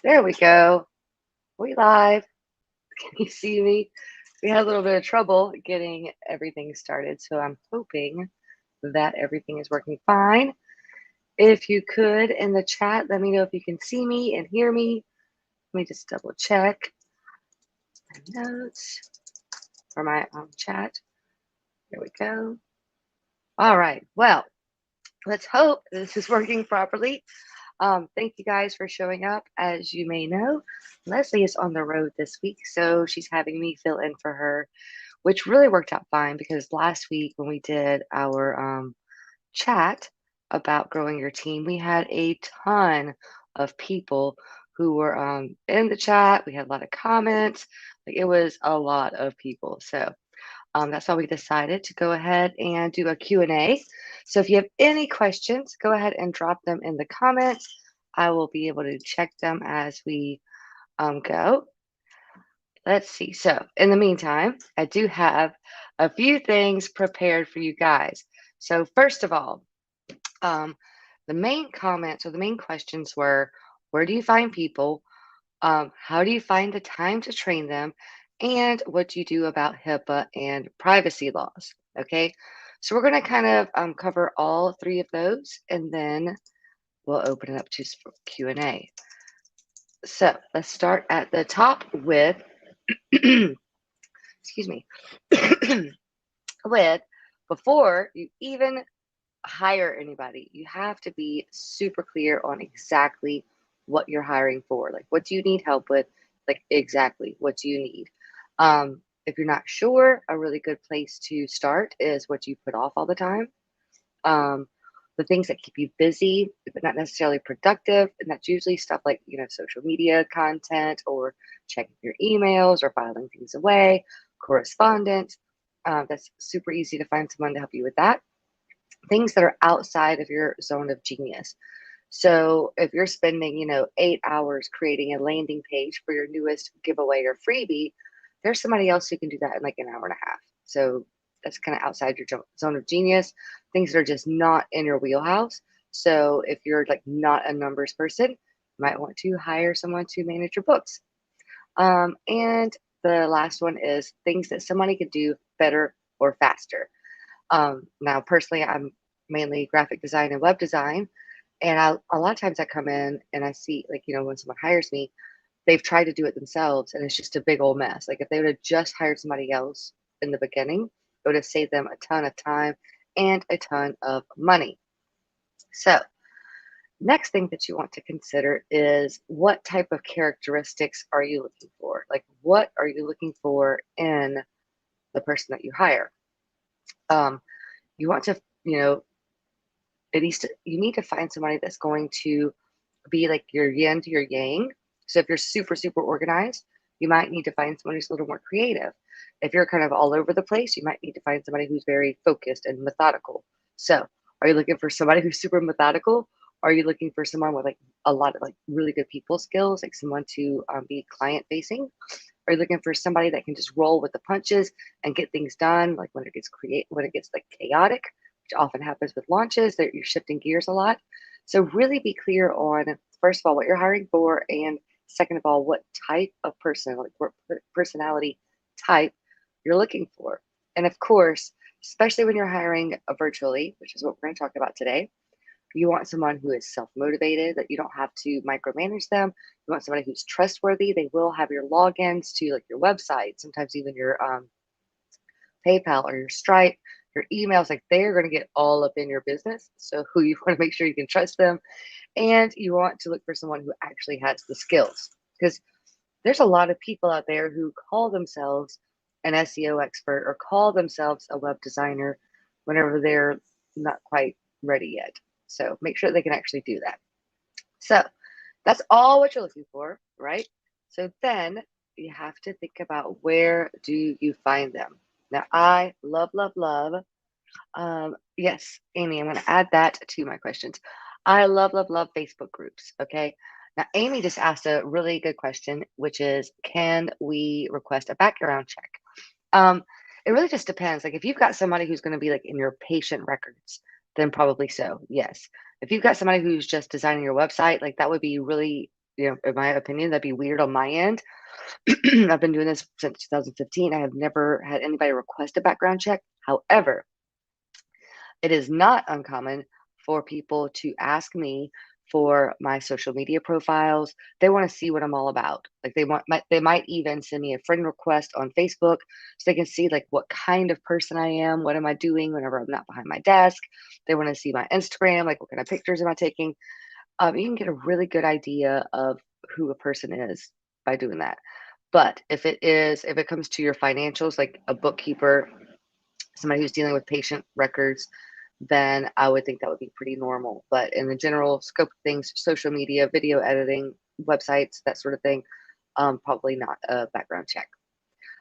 There we go. We live. Can you see me? We had a little bit of trouble getting everything started, so I'm hoping that everything is working fine. If you could in the chat, let me know if you can see me and hear me. Let me just double check my notes for my chat. There we go. All right. Well, let's hope this is working properly. Thank you guys for showing up. As you may know, Leslie is on the road this week, so she's having me fill in for her, which really worked out fine because last week when we did our chat about growing your team, we had a ton of people who were in the chat. We had a lot of comments. Like it was a lot of people. So that's why we decided to go ahead and do a Q&A. So if you have any questions, go ahead and drop them in the comments. I will be able to check them as we go. Let's see. So in the meantime, I do have a few things prepared for you guys. So first of all, the main comments or the main questions were, where do you find people? How do you find the time to train them? And what do you do about HIPAA and privacy laws? Okay, so we're going to kind of cover all three of those, and then we'll open it up to Q&A. So let's start at the top with, excuse me, with before you even hire anybody, you have to be super clear on exactly what you're hiring for. Like, what do you need help with? Like, exactly what do you need? If you're not sure, a really good place to start is what you put off all the time. The things that keep you busy, but not necessarily productive. And that's usually stuff like, social media content or checking your emails or filing things away, correspondence. That's super easy to find someone to help you with that. Things that are outside of your zone of genius. So if you're spending, 8 hours creating a landing page for your newest giveaway or freebie, there's somebody else who can do that in like an hour and a half. So that's kind of outside your zone of genius, things that are just not in your wheelhouse. So if you're like not a numbers person, you might want to hire someone to manage your books. And the last one is things that somebody could do better or faster. Now, personally, I'm mainly graphic design and web design. And a lot of times I come in and I see, like, when someone hires me, they've tried to do it themselves and it's just a big old mess. Like, if they would have just hired somebody else in the beginning, it would have saved them a ton of time and a ton of money. So, next thing that you want to consider is what type of characteristics are you looking for? Like, what are you looking for in the person that you hire? You want to, you need to find somebody that's going to be like your yin to your yang. So if you're super, super organized, you might need to find someone who's a little more creative. If you're kind of all over the place, you might need to find somebody who's very focused and methodical. So are you looking for somebody who's super methodical? Are you looking for someone with like a lot of like really good people skills, like someone to be client facing? Are you looking for somebody that can just roll with the punches and get things done? Like when it gets like chaotic, which often happens with launches, that you're shifting gears a lot. So really be clear on, first of all, what you're hiring for, and second of all, what type of person, like what personality type you're looking for. And of course, especially when you're hiring virtually, which is what we're going to talk about today, you want someone who is self-motivated, that you don't have to micromanage them. You want somebody who's trustworthy. They will have your logins to like your website, sometimes even your PayPal or your Stripe, your emails. Like they're going to get all up in your business. So who you want to make sure you can trust them. And you want to look for someone who actually has the skills, because there's a lot of people out there who call themselves an SEO expert or call themselves a web designer whenever they're not quite ready yet. So make sure they can actually do that. So that's all what you're looking for, right? So then you have to think about, where do you find them? Now, I love, love, love. Yes, Amy, I'm going to add that to my questions. I love, love, love Facebook groups. Okay. Now, Amy just asked a really good question, which is, can we request a background check? It really just depends. Like if you've got somebody who's going to be like in your patient records, then probably so, yes. If you've got somebody who's just designing your website, like that would be really in my opinion, that'd be weird on my end. I've been doing this since 2015. I have never had anybody request a background check. However, it is not uncommon for people to ask me for my social media profiles. They want to see what I'm all about. Like they might even send me a friend request on Facebook so they can see like what kind of person I am, what am I doing whenever I'm not behind my desk. They want to see my Instagram, like what kind of pictures am I taking. You can get a really good idea of who a person is by doing that. But if it comes to your financials, like a bookkeeper, somebody who's dealing with patient records, then I would think that would be pretty normal. But in the general scope of things, social media, video editing, websites, that sort of thing, probably not a background check.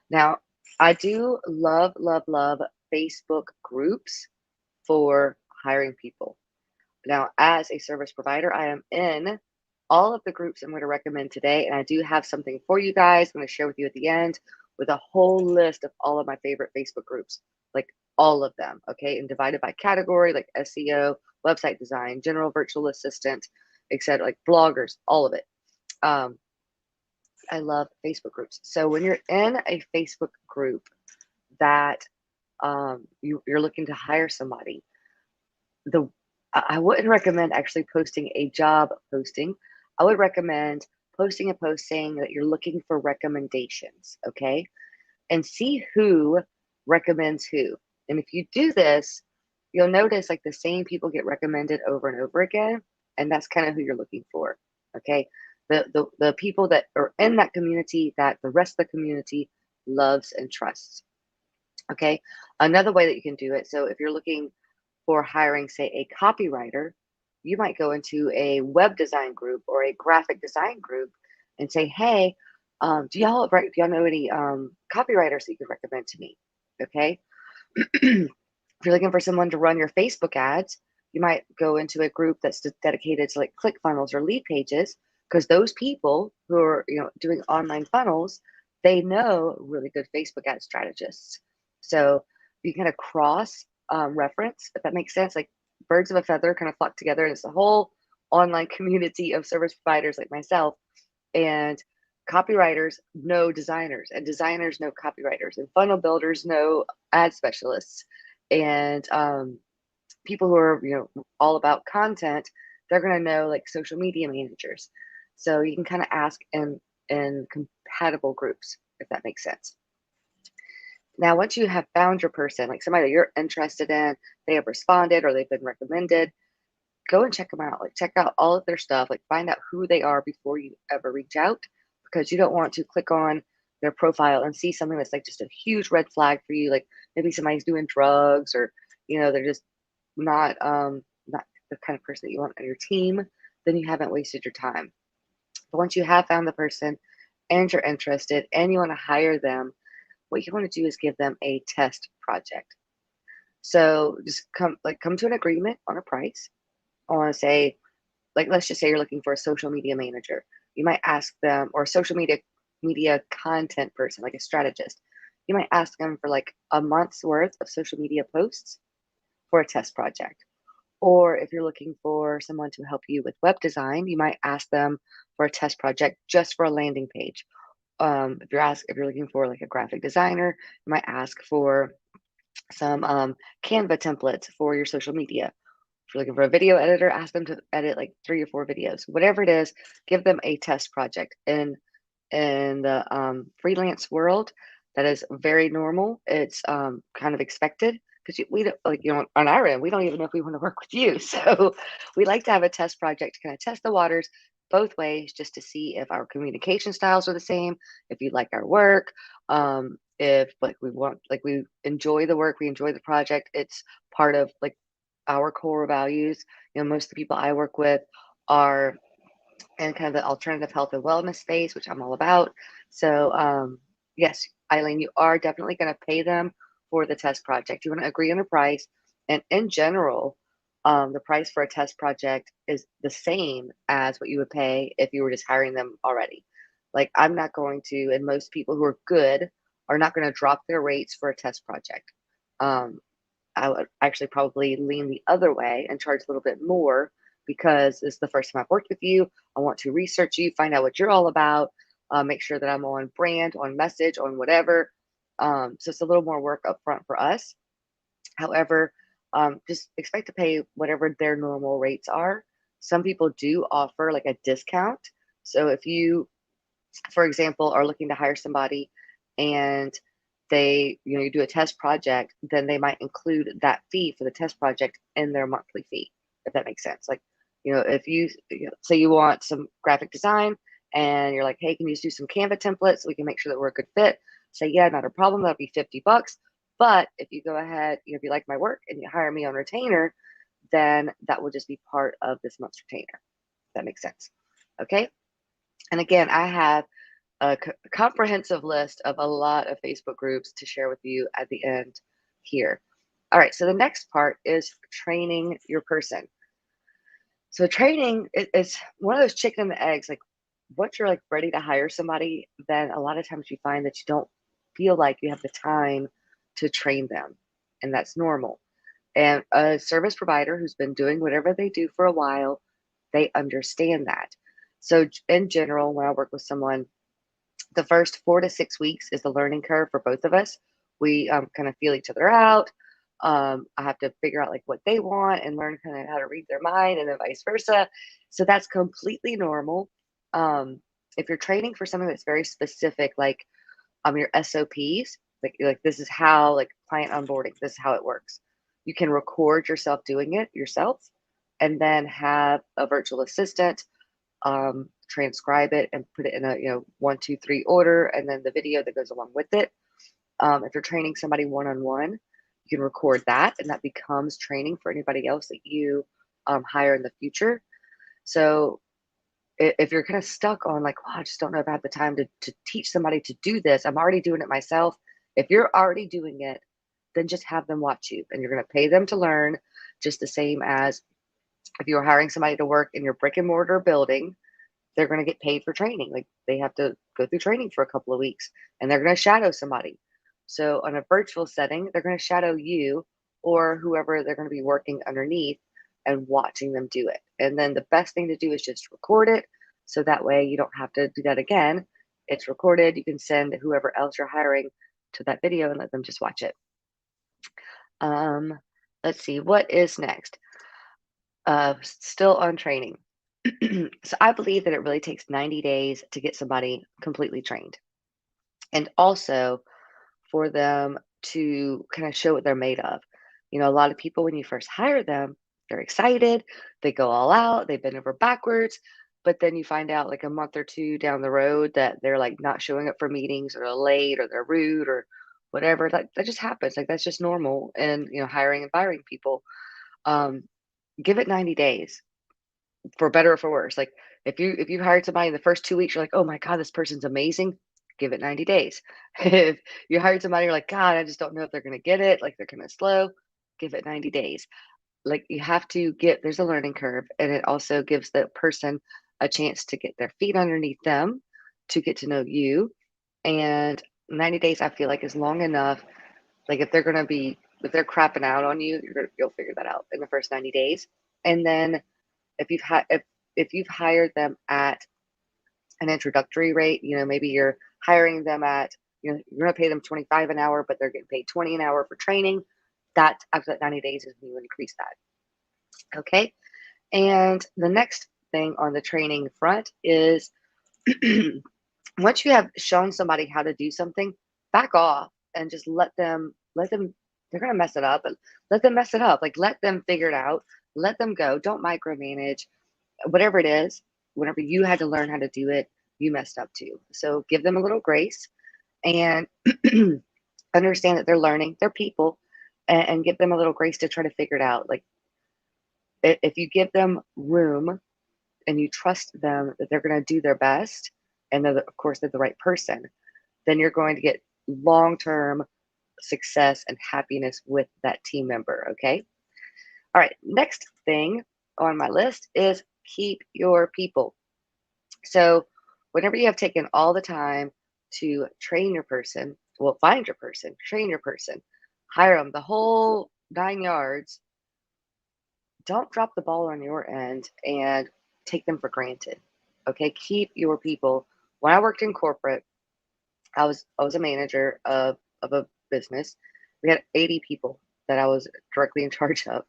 Now, I do love, love, love Facebook groups for hiring people. Now, as a service provider, I am in all of the groups I'm going to recommend today, and I do have something for you guys I'm going to share with you at the end with a whole list of all of my favorite Facebook groups, like all of them, okay, and divided by category, like SEO, website design, general virtual assistant, etc., like bloggers, all of it. Um, I love Facebook groups. So when you're in a Facebook group that you're looking to hire somebody, the I wouldn't recommend actually posting a job posting. I would recommend posting a posting that you're looking for recommendations, okay? And see who recommends who. And if you do this, you'll notice like the same people get recommended over and over again, and that's kind of who you're looking for, okay? The people that are in that community that the rest of the community loves and trusts, okay? Another way that you can do it, so if you're looking for hiring, say, a copywriter, you might go into a web design group or a graphic design group and say, hey, do y'all know any copywriters that you could recommend to me? Okay. If you're looking for someone to run your Facebook ads, you might go into a group that's dedicated to like ClickFunnels or lead pages, because those people who are doing online funnels, they know really good Facebook ad strategists. So you kind of cross reference, if that makes sense. Like birds of a feather kind of flock together, and it's a whole online community of service providers like myself. And copywriters know designers, and designers know copywriters, and funnel builders know ad specialists, and people who are all about content, they're going to know like social media managers. So you can kind of ask in compatible groups, if that makes sense. Now, once you have found your person, like somebody that you're interested in, they have responded or they've been recommended, go and check them out. Like check out all of their stuff, like find out who they are before you ever reach out, because you don't want to click on their profile and see something that's like just a huge red flag for you. Like maybe somebody's doing drugs, or they're just not the kind of person that you want on your team. Then you haven't wasted your time. But once you have found the person and you're interested and you want to hire them, what you want to do is give them a test project. So just come to an agreement on a price. I want to say, like, let's just say you're looking for a social media manager. You might ask them, or a social media content person, like a strategist. You might ask them for like a month's worth of social media posts for a test project. Or if you're looking for someone to help you with web design, you might ask them for a test project just for a landing page. If you're looking for like a graphic designer, you might ask for some Canva templates for your social media. If you're looking for a video editor, ask them to edit like 3 or 4 videos. Whatever it is, give them a test project. In the freelance world, that is very normal. It's kind of expected, because we don't, like, on our end, we don't even know if we want to work with you. So we like to have a test project to kind of test the waters both ways, just to see if our communication styles are the same, if you like our work, if we enjoy the work, we enjoy the project. It's part of like our core values. Most of the people I work with are in kind of the alternative health and wellness space, which I'm all about. So yes, Eileen, you are definitely going to pay them for the test project. You want to agree on a price, and in general, the price for a test project is the same as what you would pay if you were just hiring them already. Like I'm not going to, and most people who are good are not going to drop their rates for a test project. I would actually probably lean the other way and charge a little bit more because it's the first time I've worked with you. I want to research you, find out what you're all about, make sure that I'm on brand, on message, on whatever. So it's a little more work up front for us. However, just expect to pay whatever their normal rates are. Some people do offer like a discount. So if you, for example, are looking to hire somebody and they, you do a test project, then they might include that fee for the test project in their monthly fee, if that makes sense. Like, if say you want some graphic design and you're like, hey, can you just do some Canva templates so we can make sure that we're a good fit? Say, yeah, not a problem. That'll be $50. But if you go ahead, if you like my work and you hire me on retainer, then that will just be part of this month's retainer. That makes sense. Okay. And again, I have a comprehensive list of a lot of Facebook groups to share with you at the end here. All right, so the next part is training your person. So training is one of those chicken and the eggs. Like, once you're like ready to hire somebody, then a lot of times you find that you don't feel like you have the time to train them, and that's normal. And a service provider who's been doing whatever they do for a while, they understand that. So in general, when I work with someone, the first 4 to 6 weeks is the learning curve for both of us. We kind of feel each other out. I have to figure out like what they want and learn kind of how to read their mind, and then vice versa. So that's completely normal. If you're training for something that's very specific, like your SOPs, like this is how, like, client onboarding, this is how it works. You can record yourself doing it yourself, and then have a virtual assistant transcribe it and put it in a 1, 2, 3 order, and then the video that goes along with it. If you're training somebody one-on-one, you can record that, and that becomes training for anybody else that you hire in the future. So if you're kind of stuck on like, I just don't know if I have the time to teach somebody to do this, I'm already doing it myself. If you're already doing it, then just have them watch you, and you're going to pay them to learn, just the same as if you're hiring somebody to work in your brick and mortar building. They're going to get paid for training. Like, they have to go through training for a couple of weeks, and they're going to shadow somebody. So on a virtual setting, they're going to shadow you or whoever they're going to be working underneath and watching them do it. And then the best thing to do is just record it. So that way you don't have to do that again. It's recorded. You can send whoever else you're hiring to that video and let them just watch it. Let's see, what is next? Still on training. So I believe that it really takes 90 days to get somebody completely trained. And also for them to kind of show what they're made of. A lot of people, when you first hire them, they're excited, they go all out, they bend over backwards, but then you find out like a month or two down the road that they're like not showing up for meetings, or they're late, or they're rude, or whatever. That just happens. Like, that's just normal. And hiring and firing people. Give it 90 days, for better or for worse. Like, if you hired somebody in the first 2 weeks, you're like, oh my God, this person's amazing. Give it 90 days. If you hired somebody, you're like, God, I just don't know if they're going to get it. Like, they're kind of slow. Give it 90 days. Like, you have to there's a learning curve, and it also gives the person a chance to get their feet underneath them, to get to know you. And 90 days, I feel like, is long enough. Like, if they're crapping out on you, you'll figure that out in the first 90 days. And then if you've hired them at an introductory rate, maybe you're hiring them at, you're going to pay them 25 an hour, but they're getting paid 20 an hour for training. That after that 90 days is when you increase that. Okay. And the next thing on the training front is once you have shown somebody how to do something, back off and just let them, they're going to mess it up, but let them mess it up. Like, let them figure it out. Let them go. Don't micromanage. Whatever it is, whenever you had to learn how to do it, you messed up too. So give them a little grace, and understand that they're learning, they're people, and give them a little grace to try to figure it out. Like, if you give them room and you trust them that they're going to do their best, and of course they're the right person, then you're going to get long-term success and happiness with that team member. Okay. All right. Next thing on my list is keep your people. So whenever you have taken all the time to train your person, well, find your person, train your person, hire them, the whole 9 yards, don't drop the ball on your end and take them for granted. Okay, keep your people. When I worked in corporate, I was a manager of a business. We had 80 people that I was directly in charge of.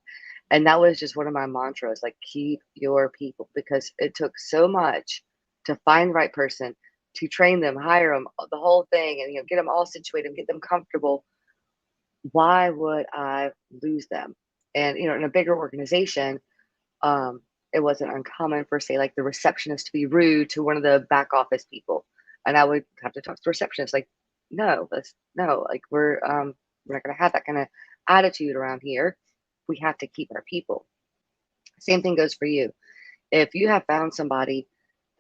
And that was just one of my mantras, like keep your people, because it took so much to find the right person, to train them, hire them, the whole thing, and get them all situated, get them comfortable. Why would I lose them? And in a bigger organization, um, it wasn't uncommon for, say, like the receptionist to be rude to one of the back office people, and I would have to talk to the receptionist like, no, let's no, like we're not going to have that kind of attitude around here. We have to keep our people. Same thing goes for you. If you have found somebody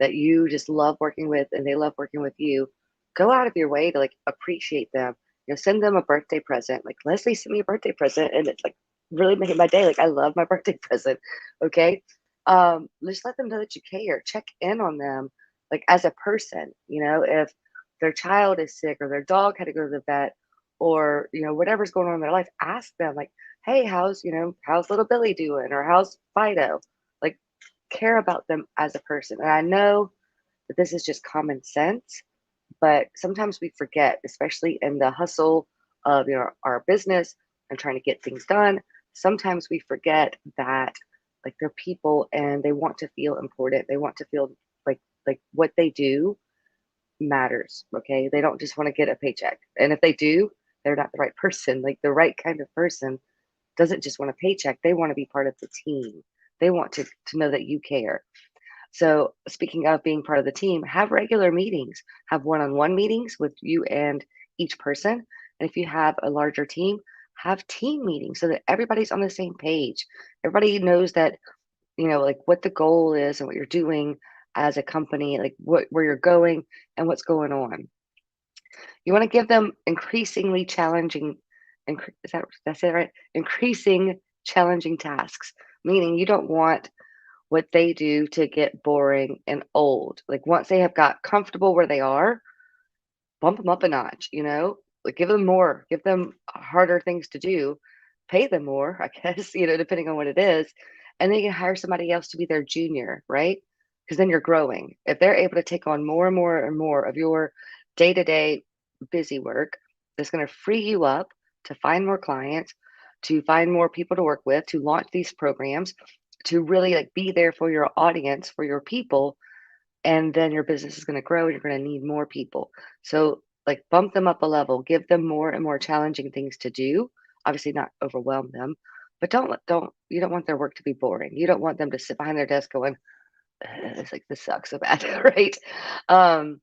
that you just love working with and they love working with you, go out of your way to like appreciate them. Send them a birthday present. Like Leslie sent me a birthday present, and it's like really making my day. Like I love my birthday present. Okay. Just let them know that you care. Check in on them, like as a person. If their child is sick or their dog had to go to the vet, or whatever's going on in their life, ask them like, hey, how's little Billy doing, or how's Fido? Like, care about them as a person. And I know that this is just common sense, but sometimes we forget, especially in the hustle of our business and trying to get things done. Sometimes we forget that like they're people and they want to feel important. They want to feel like what they do matters. Okay, they don't just want to get a paycheck, and if they do, they're not the right person. Like the right kind of person doesn't just want a paycheck. They want to be part of the team. They want to know that you care. So, speaking of being part of the team, have regular meetings, have one on one meetings with you and each person. And if you have a larger team, have team meetings so that everybody's on the same page. Everybody knows that, like what the goal is and what you're doing as a company, like where you're going and what's going on. You want to give them increasingly challenging, is that's it right? Increasing challenging tasks, meaning you don't want what they do to get boring and old. Like once they have got comfortable where they are, bump them up a notch, like give them more, give them harder things to do, pay them more, I guess, depending on what it is. And then you can hire somebody else to be their junior, right? Because then you're growing. If they're able to take on more and more and more of your day to day busy work, that's going to free you up to find more clients, to find more people to work with, to launch these programs, to really like be there for your audience, for your people, and then your business is going to grow and you're going to need more people. So like bump them up a level, give them more and more challenging things to do. Obviously not overwhelm them, but don't you don't want their work to be boring. You don't want them to sit behind their desk going, it's like this sucks so bad, right? Um,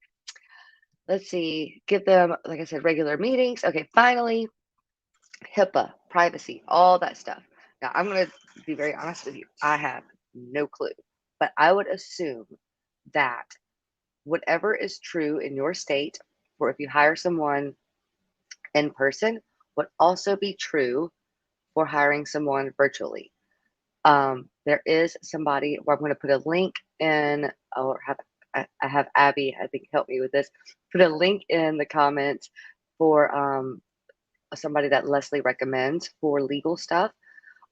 let's see, give them, like I said, regular meetings. Okay, finally, HIPAA, privacy, all that stuff. Now, I'm going to be very honest with you. I have no clue, but I would assume that whatever is true in your state, or if you hire someone in person, would also be true for hiring someone virtually. There is somebody where I'm going to put a link in, or I have Abby, I think, help me with this. Put a link in the comments for somebody that Leslie recommends for legal stuff,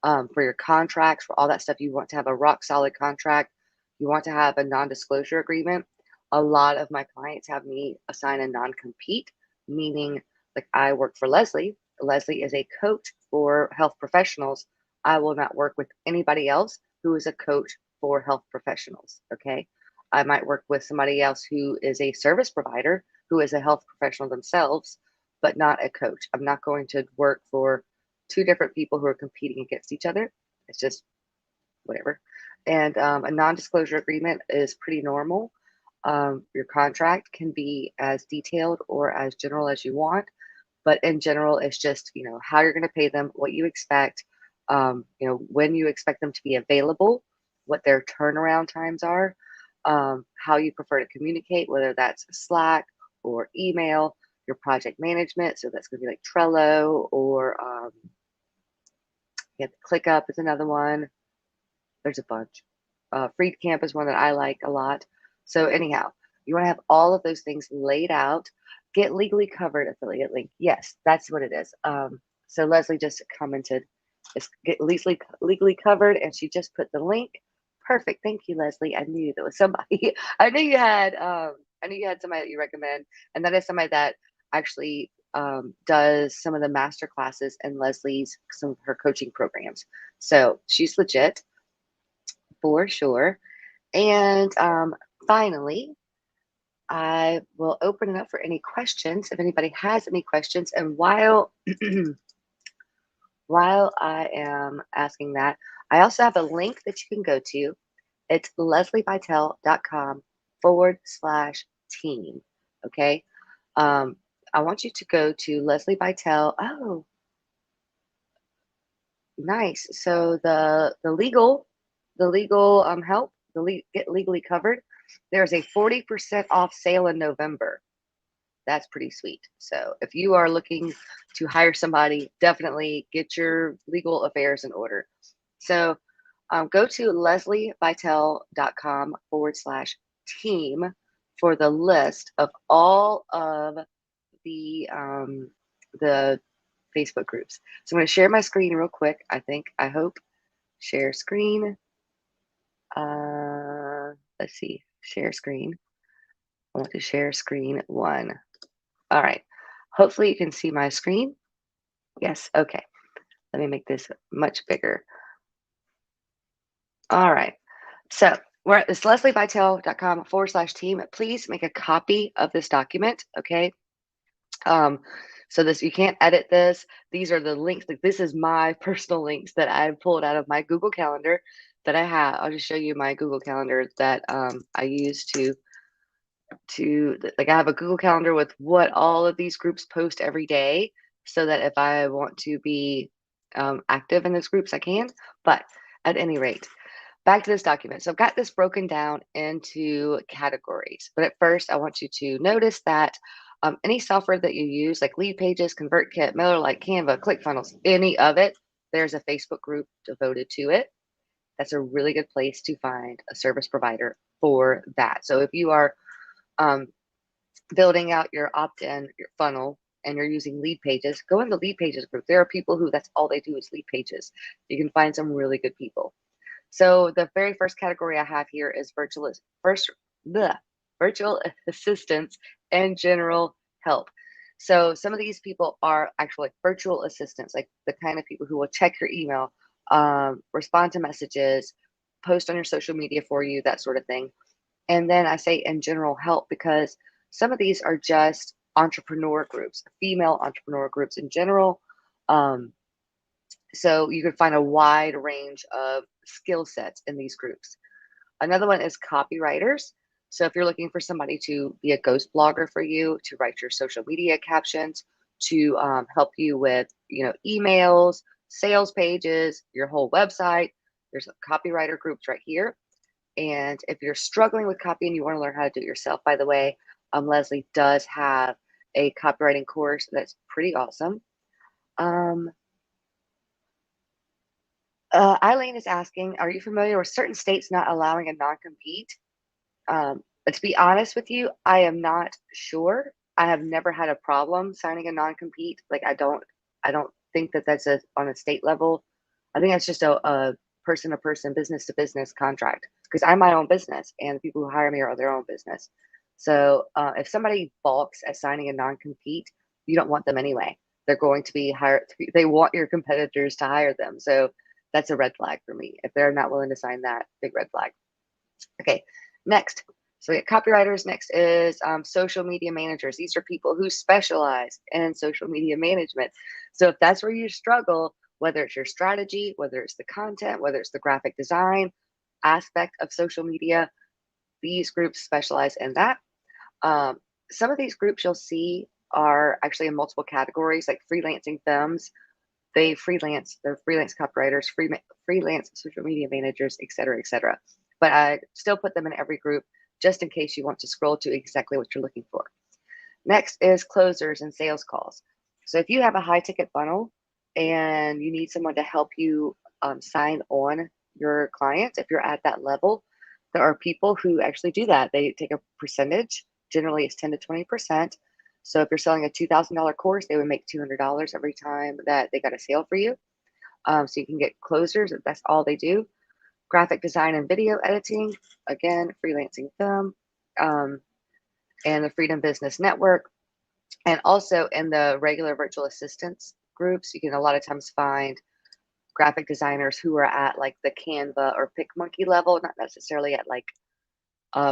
for your contracts, for all that stuff. You want to have a rock solid contract. You want to have a non-disclosure agreement. A lot of my clients have me assign a non-compete, meaning like I work for Leslie. Leslie is a coach for health professionals. I will not work with anybody else who is a coach for health professionals. Okay. I might work with somebody else who is a service provider, who is a health professional themselves, but not a coach. I'm not going to work for two different people who are competing against each other. It's just whatever. And a non disclosure agreement is pretty normal. Your contract can be as detailed or as general as you want, but in general, it's just, how you're going to pay them, what you expect, when you expect them to be available, what their turnaround times are, how you prefer to communicate, whether that's Slack or email, your project management. So that's going to be like Trello or ClickUp is another one. There's a bunch. FreeCamp is one that I like a lot. So anyhow, you want to have all of those things laid out. Get legally covered affiliate link. Yes, that's what it is. So Leslie just commented It's get legally covered, and she just put the link. Perfect. Thank you, Leslie. I knew there was somebody. I knew you had somebody that you recommend, and that is somebody that actually does some of the master classes and Leslie's some of her coaching programs. So she's legit for sure. And finally, I will open it up for any questions if anybody has any questions. And while while I am asking that, I also have a link that you can go to. It's leslibitel.com/team. Okay. I want you to go to Lesli Bitel. Oh, nice. So the legal help, get legally covered. There's a 40% off sale in November. That's pretty sweet. So if you are looking to hire somebody, definitely get your legal affairs in order. So go to leslibitel.com/team for the list of all of the Facebook groups. So I'm going to share my screen real quick. I hope. Share screen. Let's see. Share screen. I want to share screen 1. All right. Hopefully you can see my screen. Yes. Okay. Let me make this much bigger. All right. So we're at this leslibitel.com/team. Please make a copy of this document. Okay. So this, you can't edit this. These are the links. Like, this is my personal links that I pulled out of my Google Calendar that I have. I'll just show you my Google Calendar that I use to like, I have a Google Calendar with what all of these groups post every day, so that if I want to be active in those groups, I can. But at any rate, back to this document. So I've got this broken down into categories. But at first, I want you to notice that any software that you use, like Lead Pages, ConvertKit, MailerLite, Canva, ClickFunnels, any of it, there's a Facebook group devoted to it. That's a really good place to find a service provider for that. So if you are building out your opt-in, your funnel, and you're using Lead Pages, go in the Lead Pages group. There are people who that's all they do is Lead Pages. You can find some really good people. So the very first category I have here is virtual assistants and general help. So some of these people are actually like virtual assistants, like the kind of people who will check your email, respond to messages, post on your social media for you, that sort of thing. And then I say in general help because some of these are just entrepreneur groups, female entrepreneur groups in general. So you can find a wide range of skill sets in these groups. Another one is copywriters. So if you're looking for somebody to be a ghost blogger for you, to write your social media captions, to help you with, emails, sales pages, your whole website, there's copywriter groups right here. And if you're struggling with copy and you want to learn how to do it yourself, by the way, Lesli does have a copywriting course that's pretty awesome. Eileen is asking, are you familiar with certain states not allowing a non-compete? But to be honest with you, I am not sure. I have never had a problem signing a non-compete. Like, I don't think that that's on a state level. I think that's just a person to person, business to business contract, because I'm my own business and the people who hire me are their own business. So if somebody balks at signing a non-compete, you don't want them anyway. They're going to be hired. They want your competitors to hire them. So that's a red flag for me. If they're not willing to sign that, big red flag. Okay, next. So we got copywriters. Next is social media managers. These are people who specialize in social media management. So if that's where you struggle, whether it's your strategy, whether it's the content, whether it's the graphic design aspect of social media, these groups specialize in that. Some of these groups you'll see are actually in multiple categories, like freelancing films. They're freelance copywriters, freelance social media managers, et cetera. But I still put them in every group just in case you want to scroll to exactly what you're looking for. Next is closers and sales calls. So if you have a high ticket funnel and you need someone to help you sign on your clients, if you're at that level, there are people who actually do that. They take a percentage. Generally, it's 10 to 20%. So if you're selling a $2,000 course, they would make $200 every time that they got a sale for you. So you can get closers if that's all they do. Graphic design and video editing, again, freelancing film, um, and the Freedom Business Network. And also in the regular virtual assistants groups, you can a lot of times find graphic designers who are at like the Canva or PicMonkey level, not necessarily at like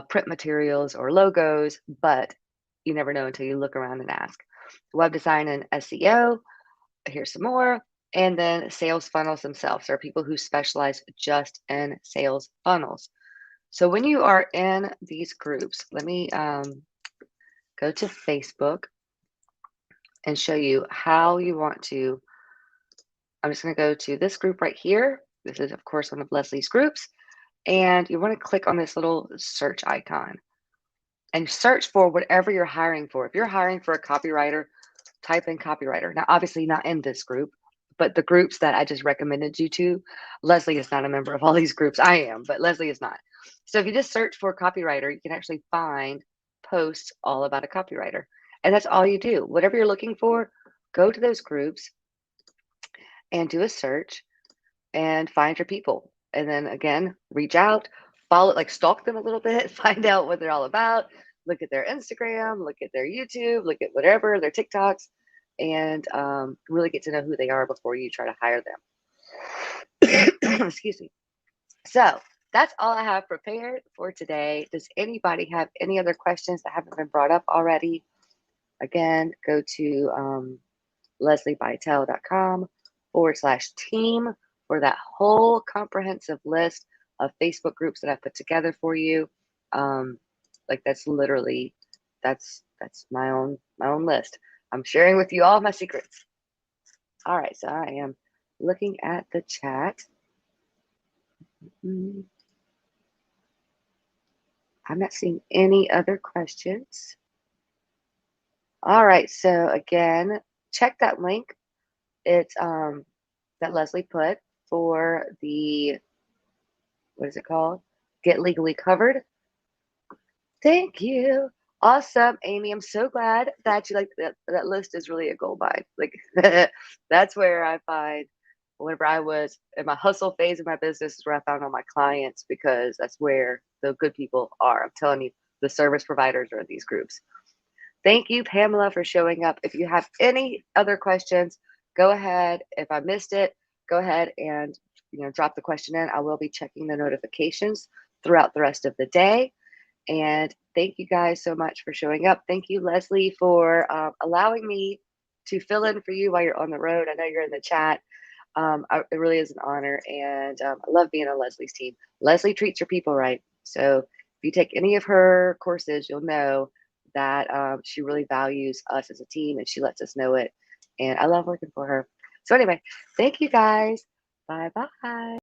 print materials or logos, but you never know until you look around and ask. Web design and SEO, here's some more. And then sales funnels themselves are people who specialize just in sales funnels. So when you are in these groups, let me go to Facebook and show you how you want to. I'm just going to go to this group right here. This is, of course, one of Leslie's groups. And you want to click on this little search icon and search for whatever you're hiring for. If you're hiring for a copywriter, type in copywriter. Now, obviously not in this group, but the groups that I just recommended you to, Leslie is not a member of all these groups. I am, but Leslie is not. So if you just search for copywriter, you can actually find posts all about a copywriter. And that's all you do. Whatever you're looking for, go to those groups and do a search and find your people. And then again, reach out, follow, like stalk them a little bit, find out what they're all about, look at their Instagram, look at their YouTube, look at whatever, their TikToks, and really get to know who they are before you try to hire them. Excuse me. So that's all I have prepared for today. Does anybody have any other questions that haven't been brought up already? Again, go to leslibitel.com/team for that whole comprehensive list of Facebook groups that I put together for you. Like that's literally, that's my own list. I'm sharing with you all my secrets. All right, so I am looking at the chat. I'm not seeing any other questions. All right, so again, check that link. It's that Leslie put for the, what is it called? Get Legally Covered. Thank you. Awesome, Amy. I'm so glad that you like that. That list is really a gold mine. Like that's where I find whenever I was in my hustle phase of my business is where I found all my clients because that's where the good people are. I'm telling you, the service providers are in these groups. Thank you, Pamela, for showing up. If you have any other questions, go ahead. If I missed it, go ahead and drop the question in. I will be checking the notifications throughout the rest of the day. And thank you guys so much for showing up. Thank you, Leslie, for allowing me to fill in for you while you're on the road. I know you're in the chat. It really is an honor. And I love being on Leslie's team. Leslie treats her people right. So if you take any of her courses, you'll know that she really values us as a team and she lets us know it. And I love working for her. So anyway, thank you guys. Bye-bye.